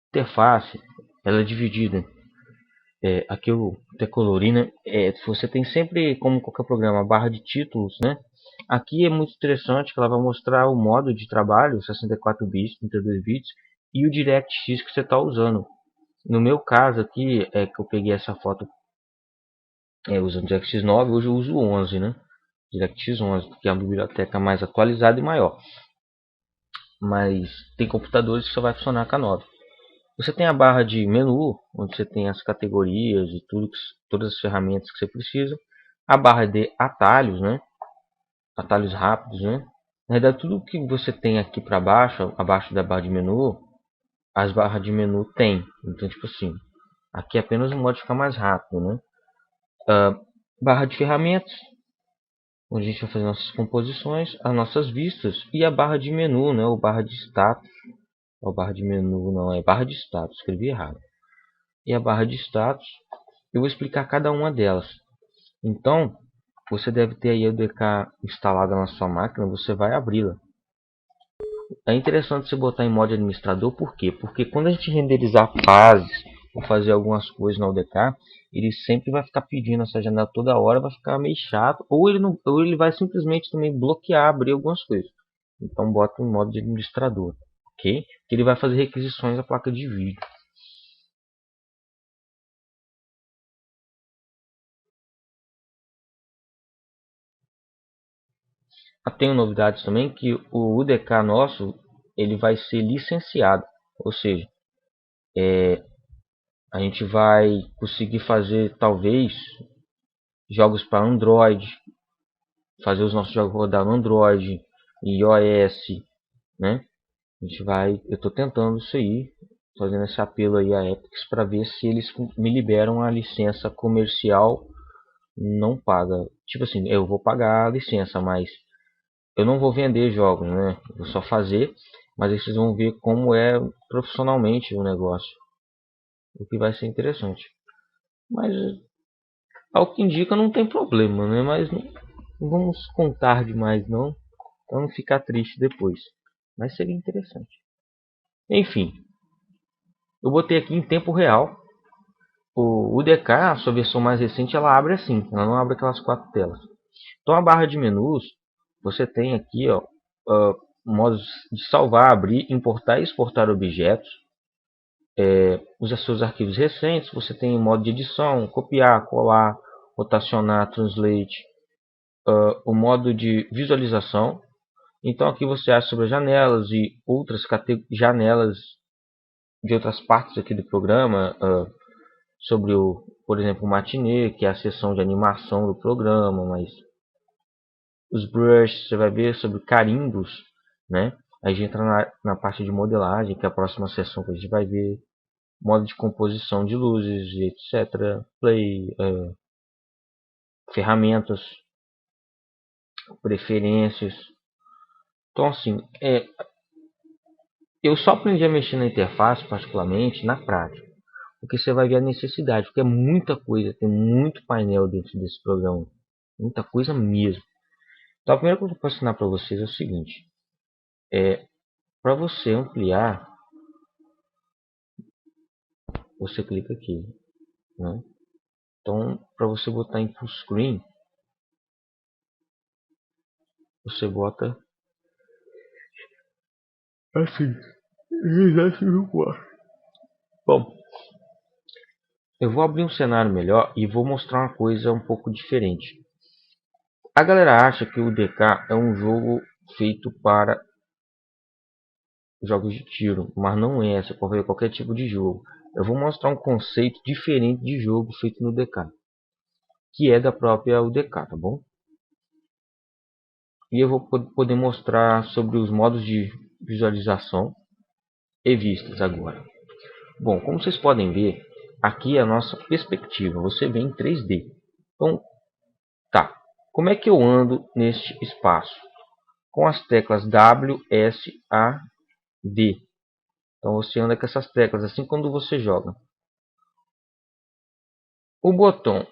interface ela é dividida. Aqui eu decolori, né? Você tem sempre, como qualquer programa, a barra de títulos, né? Aqui é muito interessante que ela vai mostrar o modo de trabalho, 64 bits, 32 bits, e o DirectX que você está usando. No meu caso aqui, que eu peguei essa foto usando DirectX 9, hoje eu uso o 11, né? DirectX 11, porque é a biblioteca mais atualizada e maior. Mas tem computadores que só vai funcionar com a 9. Você tem a barra de menu, onde você tem as categorias e tudo, todas as ferramentas que você precisa. A barra de atalhos, né? Atalhos rápidos, né? Na verdade, tudo que você tem aqui para baixo, abaixo da barra de menu, as barras de menu tem. Então, tipo assim, aqui é apenas um modo de ficar mais rápido, né? Barra de ferramentas, onde a gente vai fazer nossas composições, as nossas vistas e a barra de menu, né? Ou barra de status. Ou barra de menu, não, é barra de status, escrevi errado. E a barra de status, eu vou explicar cada uma delas. Então, você deve ter aí a UDK instalada na sua máquina, você vai abri-la. É interessante você botar em modo administrador, por quê? Porque quando a gente renderizar fases ou fazer algumas coisas na UDK, ele sempre vai ficar pedindo essa janela toda hora, vai ficar meio chato, ou ele, não, ou ele vai simplesmente também bloquear, abrir algumas coisas. Então bota em modo de administrador, ok? Que ele vai fazer requisições à placa de vídeo. Tenho novidades também que o UDK nosso ele vai ser licenciado, ou seja, a gente vai conseguir fazer talvez jogos para Android, fazer os nossos jogos rodar no Android, iOS, né? Eu estou tentando isso aí, fazendo esse apelo aí à Epic para ver se eles me liberam a licença comercial não paga. Tipo assim, eu vou pagar a licença, mas eu não vou vender jogos, né? Eu vou só fazer, mas aí vocês vão ver como é profissionalmente o negócio, o que vai ser interessante. Mas ao que indica não tem problema, né? Mas não vamos contar demais não, para não ficar triste depois. Mas seria interessante. Enfim, eu botei aqui em tempo real. O UDK, a sua versão mais recente, ela abre assim, ela não abre aquelas 4 telas. Então a barra de menus, você tem aqui ó, modos de salvar, abrir, importar e exportar objetos. Os seus arquivos recentes, você tem modo de edição, copiar, colar, rotacionar, translate, o modo de visualização. Então aqui você acha sobre as janelas e outras janelas de outras partes aqui do programa, sobre por exemplo, o matinê, que é a seção de animação do programa, mas os brushes, você vai ver sobre carimbos, né? Aí a gente entra na parte de modelagem, que é a próxima seção que a gente vai ver, modo de composição de luzes, etc. Play, ferramentas, preferências. Então assim, eu só aprendi a mexer na interface, particularmente, na prática. Porque você vai ver a necessidade, porque é muita coisa, tem muito painel dentro desse programa. Muita coisa mesmo. Então a primeira coisa que eu posso ensinar para vocês é o seguinte. Para você ampliar, você clica aqui. Né? Então, para você botar em full screen, você bota assim. Bom, eu vou abrir um cenário melhor e vou mostrar uma coisa um pouco diferente. A galera acha que o DK é um jogo feito para jogos de tiro, mas não é. Você pode ver qualquer tipo de jogo. Eu vou mostrar um conceito diferente de jogo feito no DK, que é da própria UDK, tá bom? E eu vou poder mostrar sobre os modos de visualização e vistas agora. Bom, como vocês podem ver, aqui é a nossa perspectiva. Você vê em 3D. Então, tá. Como é que eu ando neste espaço? Com as teclas W, S, A, D. Então você anda com essas teclas assim quando você joga. O botão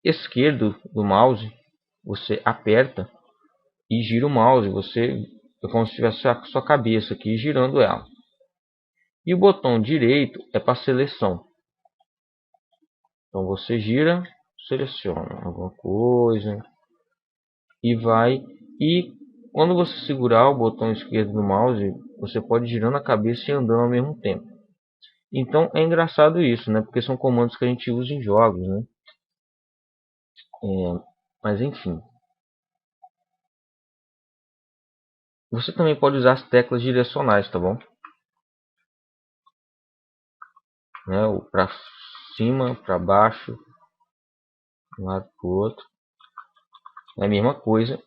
esquerdo do mouse, você aperta e gira o mouse. Você é como se tivesse a sua cabeça aqui girando ela. E o botão direito é para seleção. Então você gira, seleciona alguma coisa e vai. E quando você segurar o botão esquerdo do mouse, você pode ir girando a cabeça e andando ao mesmo tempo. Então é engraçado isso, né? Porque são comandos que a gente usa em jogos, né? Mas enfim. Você também pode usar as teclas direcionais, tá bom? Né? Para cima, para baixo, de um lado para o outro. É a mesma coisa.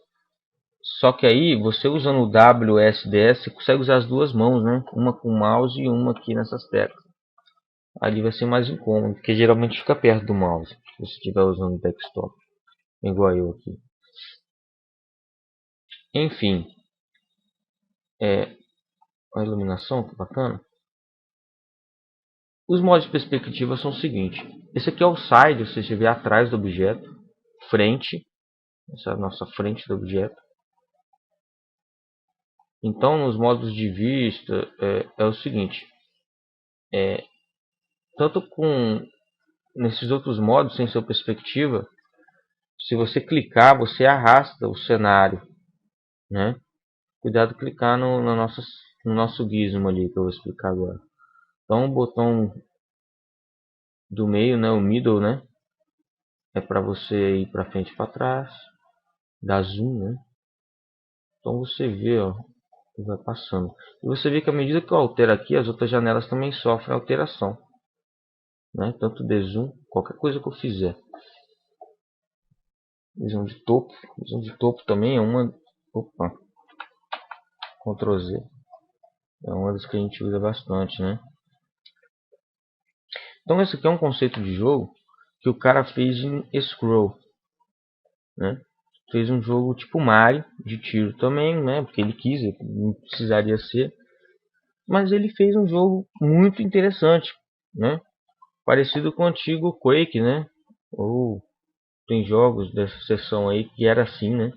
Só que aí, você usando o WSDS, você consegue usar as duas mãos, né? Uma com o mouse e uma aqui nessas teclas. Ali vai ser mais incômodo, porque geralmente fica perto do mouse, se você estiver usando o desktop. Igual eu aqui. Enfim. A iluminação, que bacana. Os modos de perspectiva são o seguinte. Esse aqui é o side, você vê atrás do objeto. Frente. Essa é a nossa frente do objeto. Então, nos modos de vista, é o seguinte. Tanto nesses outros modos, sem sua perspectiva, se você clicar, você arrasta o cenário, né? Cuidado clicar no nosso gizmo ali, que eu vou explicar agora. Então, o botão do meio, né, o middle, né, é para você ir para frente e para trás, dar zoom, né? Então você vê, ó, vai passando. E você vê que à medida que eu altero aqui, as outras janelas também sofrem alteração, né? Tanto de zoom, qualquer coisa que eu fizer. Visão de topo também é uma. Opa, Ctrl Z. É uma das que a gente usa bastante, né? Então esse aqui é um conceito de jogo que o cara fez em Scroll, né? Fez um jogo tipo Mario, de tiro também, né? Porque ele quis, não precisaria ser. Mas ele fez um jogo muito interessante, né? Parecido com o antigo Quake, né? Ou tem jogos dessa seção aí que era assim, né?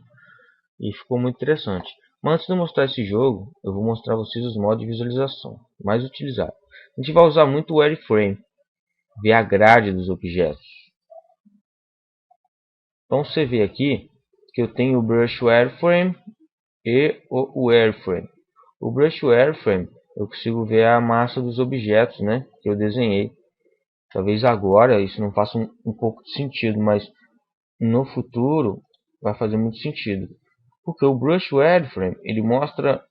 E ficou muito interessante. Mas antes de eu mostrar esse jogo, eu vou mostrar a vocês os modos de visualização mais utilizados. A gente vai usar muito o wireframe, ver a grade dos objetos. Então você vê aqui que eu tenho o brush wireframe e o wireframe. O brush wireframe eu consigo ver a massa dos objetos, né, que eu desenhei. Talvez agora isso não faça um pouco de sentido, mas no futuro vai fazer muito sentido. Porque o brush wireframe ele mostra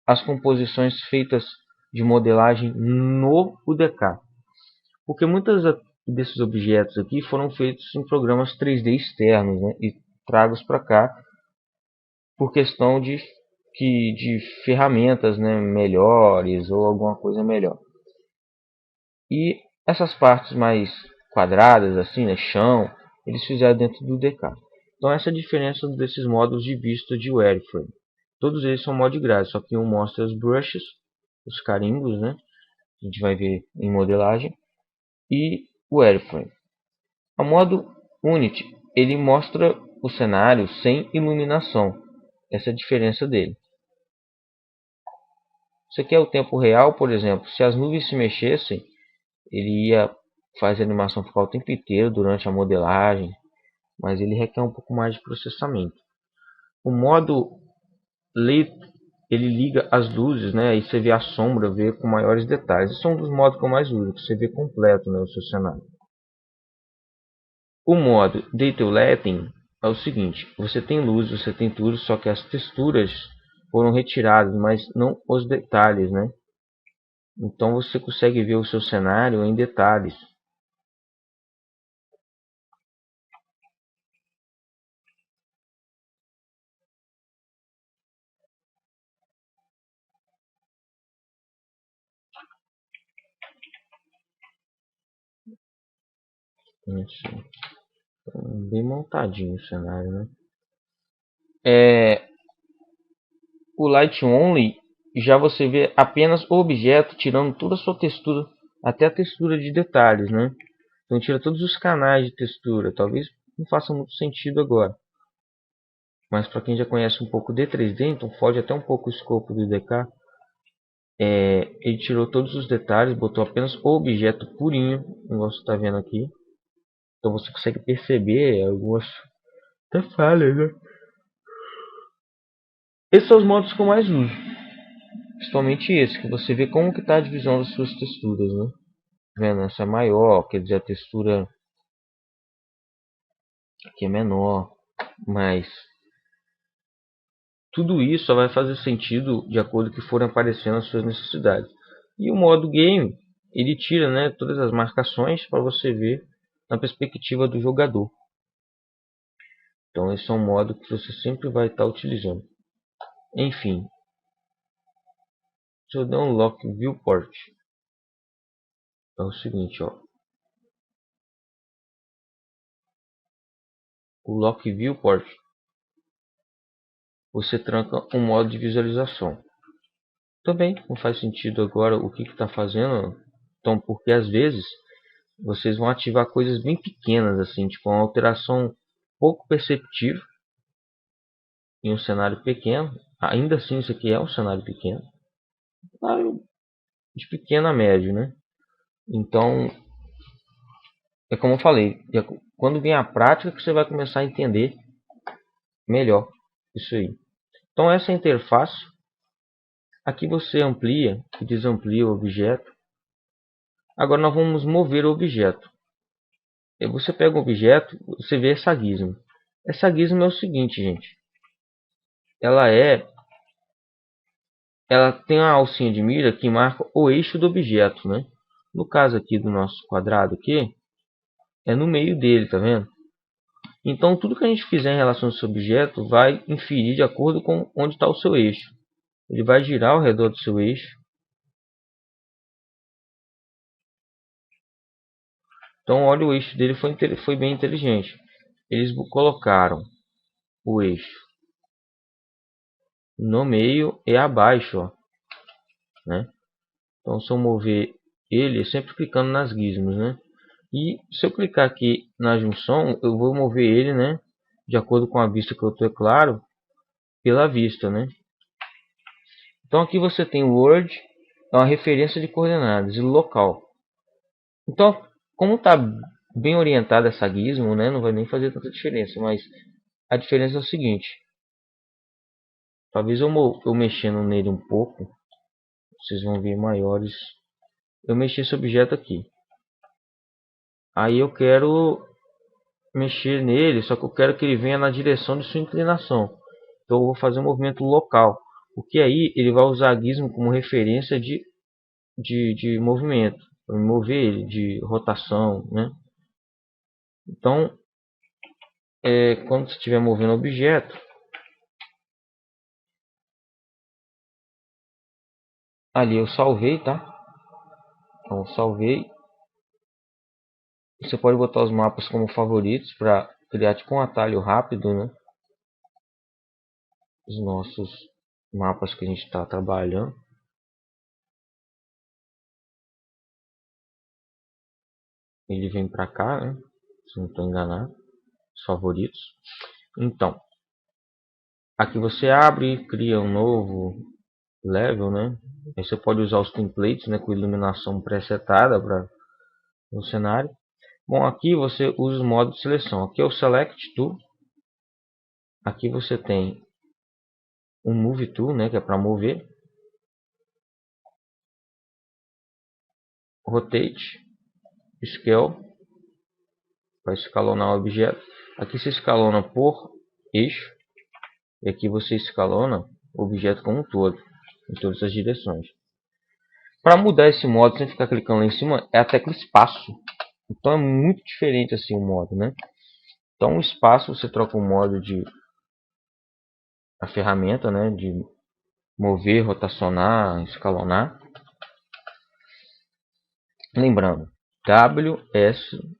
as composições feitas de modelagem no UDK. Porque muitos desses objetos aqui foram feitos em programas 3D externos, né, e tragos para cá por questão de ferramentas, né, melhores ou alguma coisa melhor. E essas partes mais quadradas, assim, né, chão, eles fizeram dentro do DK. Então essa é a diferença desses modos de vista de wireframe. Todos eles são mod grade, só que um mostra os brushes, os carimbos, né? A gente vai ver em modelagem. E o wireframe. O modo Unity, ele mostra o cenário sem iluminação. Essa é a diferença dele. Isso aqui é o tempo real, por exemplo. Se as nuvens se mexessem, ele ia fazer a animação ficar o tempo inteiro durante a modelagem. Mas ele requer um pouco mais de processamento. O modo Lit, ele liga as luzes, né? Aí você vê a sombra, vê com maiores detalhes. Esse é um dos modos que eu mais uso, que você vê completo, né, o seu cenário. O modo Detail Lighting é o seguinte: você tem luz, você tem tudo, só que as texturas foram retiradas, mas não os detalhes, né? Então você consegue ver o seu cenário em detalhes. Bem montadinho o cenário, né? O Light Only já você vê apenas o objeto, tirando toda a sua textura, até a textura de detalhes, né? Então tira todos os canais de textura. Talvez não faça muito sentido agora. mas para quem já conhece um pouco de 3D, então foge até um pouco o escopo do IDK. Ele tirou todos os detalhes, botou apenas o objeto purinho, igual você está vendo aqui. Então você consegue perceber algumas até falhas, né? Esses são os modos que eu mais uso, principalmente esse, que você vê como que está a divisão das suas texturas, né? Vendo, essa é maior, quer dizer, a textura aqui é menor, mas tudo isso só vai fazer sentido de acordo com que forem aparecendo as suas necessidades. E o modo game, ele tira, né, todas as marcações para você ver na perspectiva do jogador. Então esse é um modo que você sempre vai estar utilizando. Enfim, se eu der um Lock Viewport, é o seguinte, ó. O Lock Viewport, você tranca um modo de visualização. Também não faz sentido agora o que está fazendo. Então, porque às vezes vocês vão ativar coisas bem pequenas, assim, tipo uma alteração pouco perceptível em um cenário pequeno. Ainda assim, isso aqui é um cenário pequeno, de pequeno a médio, né? Então, é como eu falei, quando vem a prática que você vai começar a entender melhor isso aí. Então, essa interface, aqui você amplia e desamplia o objeto. Agora nós vamos mover o objeto. Você pega o objeto, você vê essa gizmo. Essa gizmo é o seguinte, gente. Ela tem uma alcinha de mira que marca o eixo do objeto, né? No caso aqui do nosso quadrado aqui, é no meio dele, tá vendo? Então tudo que a gente fizer em relação a esse objeto vai inferir de acordo com onde está o seu eixo. Ele vai girar ao redor do seu eixo. Então olha, o eixo dele foi bem inteligente. Eles colocaram o eixo no meio e abaixo, ó, né? Então se eu mover ele, sempre clicando nas gizmos, né? E se eu clicar aqui na junção, eu vou mover ele, né, de acordo com a vista que eu estou, é claro, pela vista, né? Então aqui você tem o Word, é uma referência de coordenadas, e local. Então, como está bem orientada essa gizmo, né, não vai nem fazer tanta diferença, mas a diferença é o seguinte. Talvez eu mexendo nele um pouco, vocês vão ver maiores. Eu mexi esse objeto aqui. Aí eu quero mexer nele, só que eu quero que ele venha na direção de sua inclinação. Então eu vou fazer um movimento local. Porque aí ele vai usar a gizmo como referência de movimento. Para mover ele, de rotação, né? Então, quando você estiver movendo o objeto, ali eu salvei, tá? Então salvei. Você pode botar os mapas como favoritos para criar tipo um atalho rápido, né? Os nossos mapas que a gente está trabalhando. Ele vem para cá, né? Se não estou enganado. Os favoritos. Então, aqui você abre e cria um novo level, né? Aí você pode usar os templates, né, com iluminação pré-setada para o cenário. Bom, aqui você usa o modo de seleção. Aqui é o Select Tool. Aqui você tem um Move Tool, né, que é para mover. Rotate, Scale, para escalonar o objeto. Aqui você escalona por eixo. E aqui você escalona o objeto como um todo, em todas as direções. Para mudar esse modo sem ficar clicando lá em cima, é a tecla espaço. Então é muito diferente assim o modo, né? Então o espaço você troca o modo de a ferramenta, né, de mover, rotacionar, escalonar. Lembrando, WSAD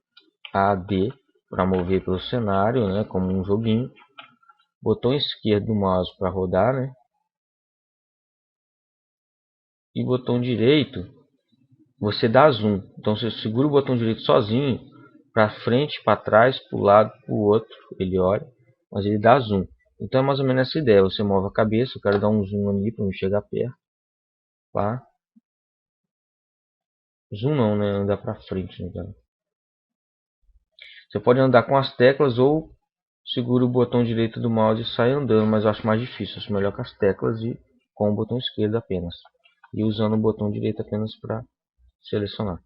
para mover pelo cenário, né, como um joguinho. Botão esquerdo do mouse para rodar, né? E botão direito você dá zoom. Então você segura o botão direito sozinho, para frente, para trás, para o lado, para o outro, ele olha, mas ele dá zoom. Então é mais ou menos essa ideia. Você move a cabeça, eu quero dar um zoom ali para não chegar perto. Tá? Zoom não, né? Andar para frente, né, cara? Você pode andar com as teclas ou segura o botão direito do mouse e sai andando, mas eu acho mais difícil. Acho melhor com as teclas e com o botão esquerdo apenas. E usando o botão direito apenas para selecionar.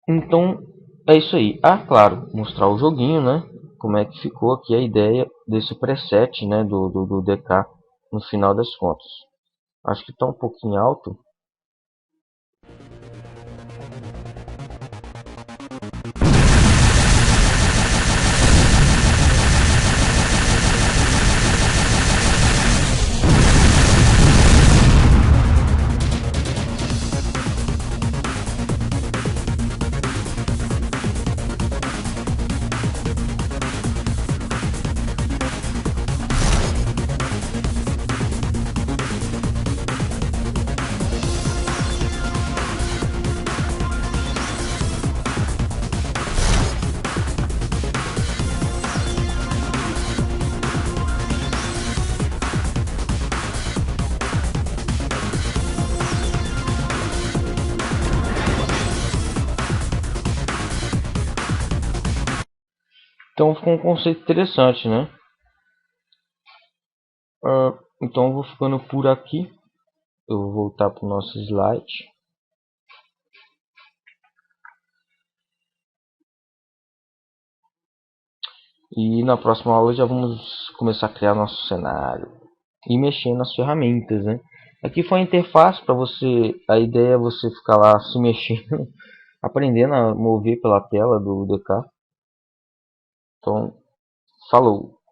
Então é isso aí. Ah, claro, mostrar o joguinho, né? Como é que ficou aqui a ideia desse preset, né? Do DK no final das contas. Acho que está um pouquinho alto. Então ficou um conceito interessante, né? Então eu vou ficando por aqui. Eu vou voltar para o nosso slide. E na próxima aula já vamos começar a criar nosso cenário e mexer nas ferramentas, né? Aqui foi a interface para você. A ideia é você ficar lá se mexendo, aprendendo a mover pela tela do DK. Então, falou!